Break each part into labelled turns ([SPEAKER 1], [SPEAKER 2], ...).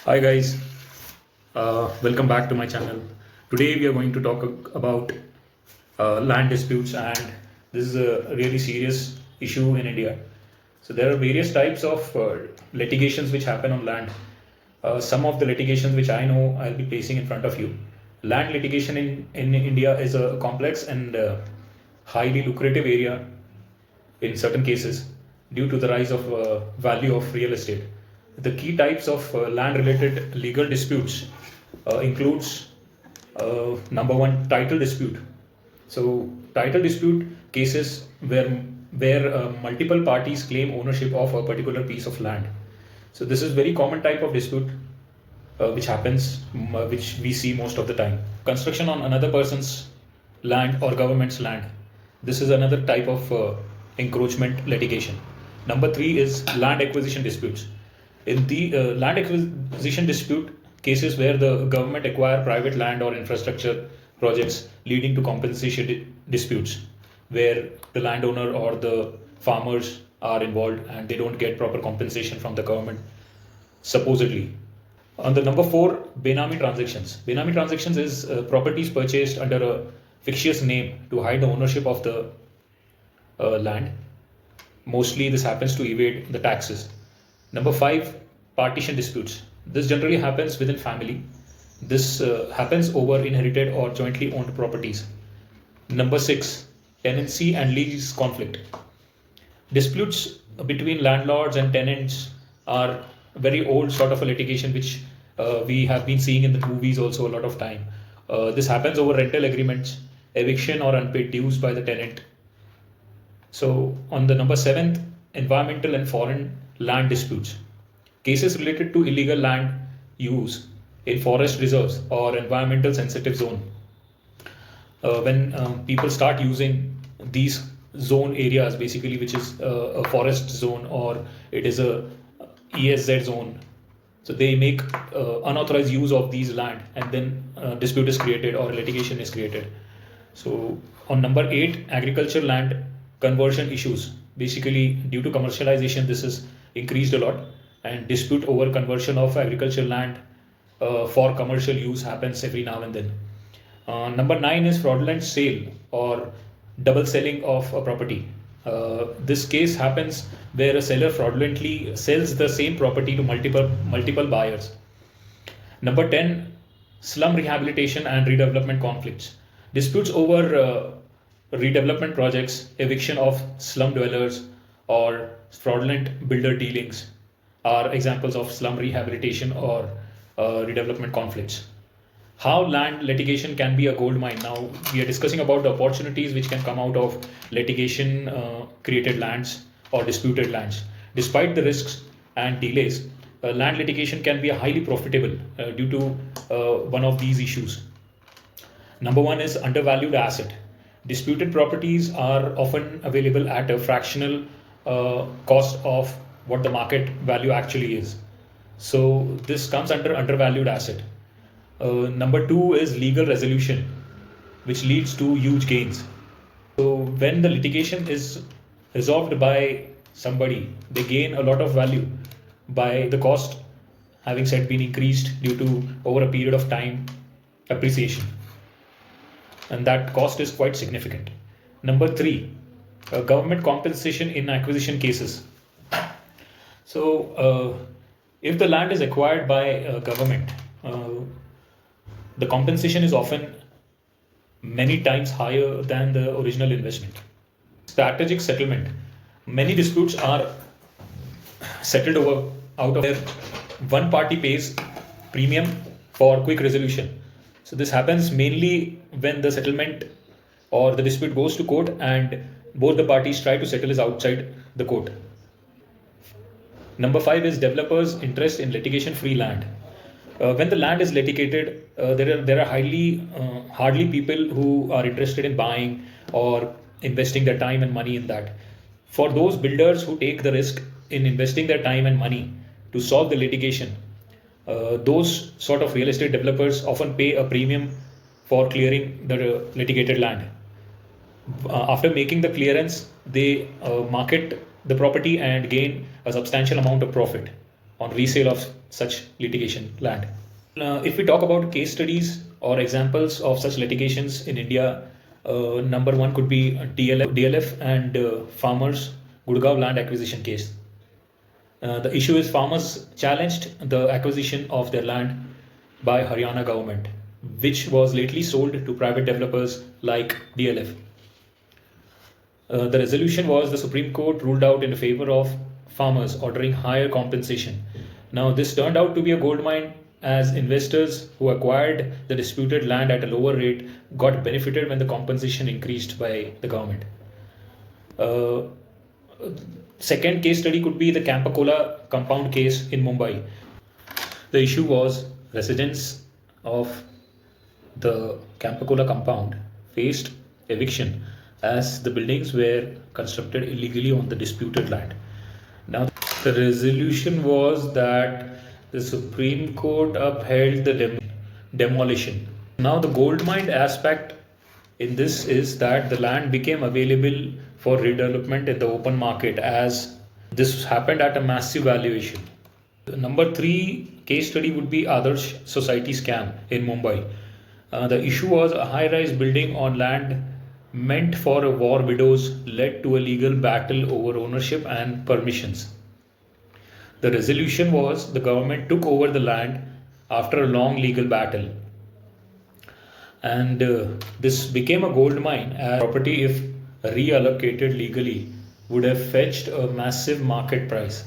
[SPEAKER 1] Hi guys, welcome back to my channel. Today we are going to talk about land disputes, and this is a really serious issue in India. So there are various types of litigations which happen on land. Some of the litigations which I know I'll be placing in front of you. Land litigation in India is a complex and highly lucrative area in certain cases due to the rise of value of real estate. The key types of land-related legal disputes includes number one, title dispute. So title dispute cases where multiple parties claim ownership of a particular piece of land. So this is very common type of dispute which happens, which we see most of the time. Construction on another person's land or government's land. This is another type of encroachment litigation. Number three is land acquisition disputes. In the land acquisition dispute cases where the government acquire private land or infrastructure projects leading to compensation disputes, where the landowner or the farmers are involved and they don't get proper compensation from the government, supposedly. On the number four, Benami transactions. Benami transactions is properties purchased under a fictitious name to hide the ownership of the land. Mostly this happens to evade the taxes. Number five, partition disputes. This generally happens within family. This happens over inherited or jointly owned properties. Number six, tenancy and lease conflict. Disputes between landlords and tenants are very old sort of a litigation which we have been seeing in the movies also a lot of time. This happens over rental agreements, eviction or unpaid dues by the tenant. So on the number seventh, environmental and foreign land disputes. Cases related to illegal land use in forest reserves or environmental sensitive zone. When people start using these zone areas, basically, which is a forest zone or it is a ESZ zone, so they make unauthorized use of these land, and then dispute is created or litigation is created. So on number eight, agriculture land conversion issues. Basically, due to commercialization, this is increased a lot, and dispute over conversion of agriculture land for commercial use happens every now and then. Number nine is fraudulent sale or double selling of a property. This case happens where a seller fraudulently sells the same property to multiple buyers. Number 10, slum rehabilitation and redevelopment conflicts. Disputes over redevelopment projects, eviction of slum dwellers, or fraudulent builder dealings are examples of slum rehabilitation or redevelopment conflicts. How land litigation can be a gold mine. Now we are discussing about the opportunities which can come out of litigation created lands or disputed lands. Despite the risks and delays, land litigation can be highly profitable due to one of these issues. Number one is undervalued asset. Disputed properties are often available at a fractional cost of what the market value actually is. So this comes under undervalued asset. Number two is legal resolution, which leads to huge gains. So when the litigation is resolved by somebody, they gain a lot of value by the cost having said been increased due to over a period of time appreciation, and that cost is quite significant. Number three, government compensation in acquisition cases. So if the land is acquired by government, the compensation is often many times higher than the original investment. Strategic settlement. Many disputes are settled over out of where one party pays premium for quick resolution. So this happens mainly when the settlement or the dispute goes to court and both the parties try to settle is outside the court. Number five is developers' interest in litigation-free land. When the land is litigated, there are hardly people who are interested in buying or investing their time and money in that. For those builders who take the risk in investing their time and money to solve the litigation, those sort of real estate developers often pay a premium for clearing the litigated land. After making the clearance, they market the property and gain a substantial amount of profit. on resale of such litigation land. If we talk about case studies or examples of such litigations in India, number one could be DLF and farmers Gurgaon land acquisition case. The issue is farmers challenged the acquisition of their land by Haryana government, which was lately sold to private developers like DLF. The resolution was the Supreme Court ruled out in favor of farmers, ordering higher compensation. Now, this turned out to be a gold mine, as investors who acquired the disputed land at a lower rate got benefited when the compensation increased by the government. Second case study could be the Campacola compound case in Mumbai. The issue was residents of the Campacola compound faced eviction as the buildings were constructed illegally on the disputed land. Now, the resolution was that the Supreme Court upheld the demolition. Now, the gold mine aspect in this is that the land became available for redevelopment in the open market, as this happened at a massive valuation. The number three case study would be Adarsh Society scam in Mumbai. The issue was a high-rise building on land meant for war widows led to a legal battle over ownership and permissions. The resolution was the government took over the land after a long legal battle, and this became a gold mine, as property, if reallocated legally, would have fetched a massive market price.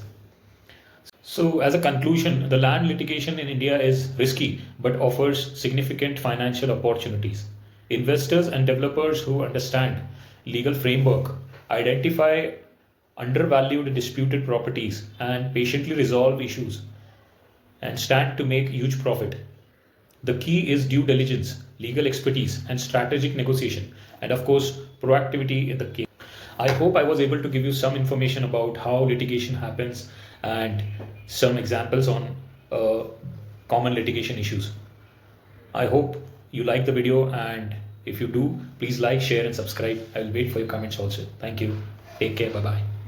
[SPEAKER 1] So, as a conclusion, the land litigation in India is risky but offers significant financial opportunities. Investors and developers who understand legal framework identify undervalued disputed properties and patiently resolve issues and stand to make huge profit. The key is due diligence, legal expertise, and strategic negotiation, and of course, proactivity in the case. I hope I was able to give you some information about how litigation happens and some examples on common litigation issues. I hope you like the video, and if you do, please like, share, and subscribe. I will wait for your comments also. Thank you. Take care. Bye bye.